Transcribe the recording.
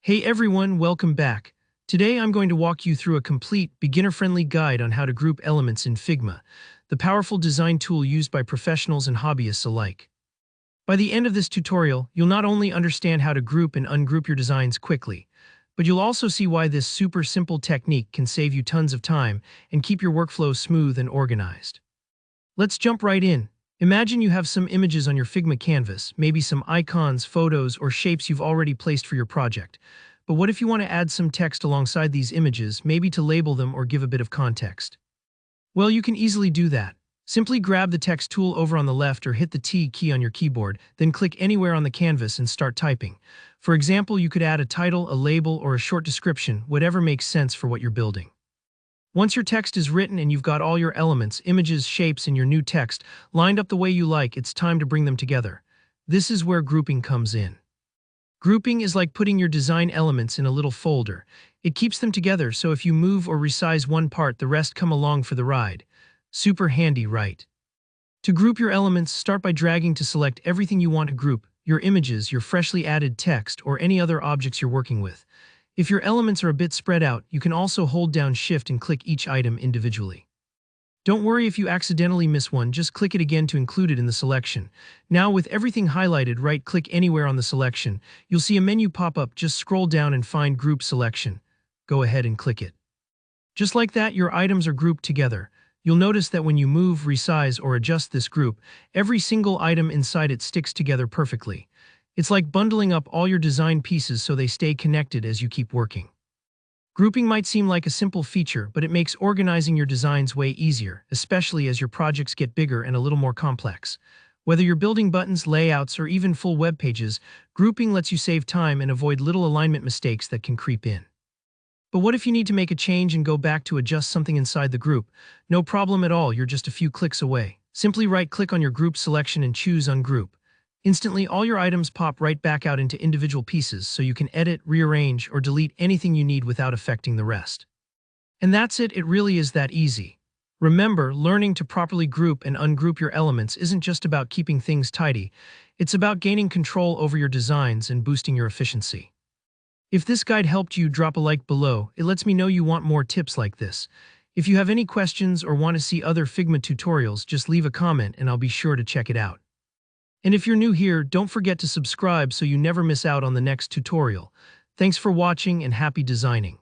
Hey everyone, welcome back. Today I'm going to walk you through a complete, beginner-friendly guide on how to group elements in Figma, the powerful design tool used by professionals and hobbyists alike. By the end of this tutorial, you'll not only understand how to group and ungroup your designs quickly, but you'll also see why this super simple technique can save you tons of time and keep your workflow smooth and organized. Let's jump right in. Imagine you have some images on your Figma canvas, maybe some icons, photos, or shapes you've already placed for your project. But what if you want to add some text alongside these images, maybe to label them or give a bit of context? Well, you can easily do that. Simply grab the text tool over on the left or hit the T key on your keyboard, then click anywhere on the canvas and start typing. For example, you could add a title, a label, or a short description, whatever makes sense for what you're building. Once your text is written and you've got all your elements, images, shapes, and your new text lined up the way you like, it's time to bring them together. This is where grouping comes in. Grouping is like putting your design elements in a little folder. It keeps them together, so if you move or resize one part, the rest come along for the ride. Super handy, right? To group your elements, start by dragging to select everything you want to group: your images, your freshly added text, or any other objects you're working with. If your elements are a bit spread out, you can also hold down Shift and click each item individually. Don't worry if you accidentally miss one, just click it again to include it in the selection. Now, with everything highlighted, right-click anywhere on the selection. You'll see a menu pop up. Just scroll down and find Group Selection. Go ahead and click it. Just like that, your items are grouped together. You'll notice that when you move, resize, or adjust this group, every single item inside it sticks together perfectly. It's like bundling up all your design pieces so they stay connected as you keep working. Grouping might seem like a simple feature, but it makes organizing your designs way easier, especially as your projects get bigger and a little more complex. Whether you're building buttons, layouts, or even full web pages, grouping lets you save time and avoid little alignment mistakes that can creep in. But what if you need to make a change and go back to adjust something inside the group? No problem at all, you're just a few clicks away. Simply right-click on your group selection and choose Ungroup. Instantly, all your items pop right back out into individual pieces, so you can edit, rearrange, or delete anything you need without affecting the rest. And that's it, it really is that easy. Remember, learning to properly group and ungroup your elements isn't just about keeping things tidy, it's about gaining control over your designs and boosting your efficiency. If this guide helped you, drop a like below. It lets me know you want more tips like this. If you have any questions or want to see other Figma tutorials, just leave a comment and I'll be sure to check it out. And if you're new here, don't forget to subscribe so you never miss out on the next tutorial. Thanks for watching and happy designing.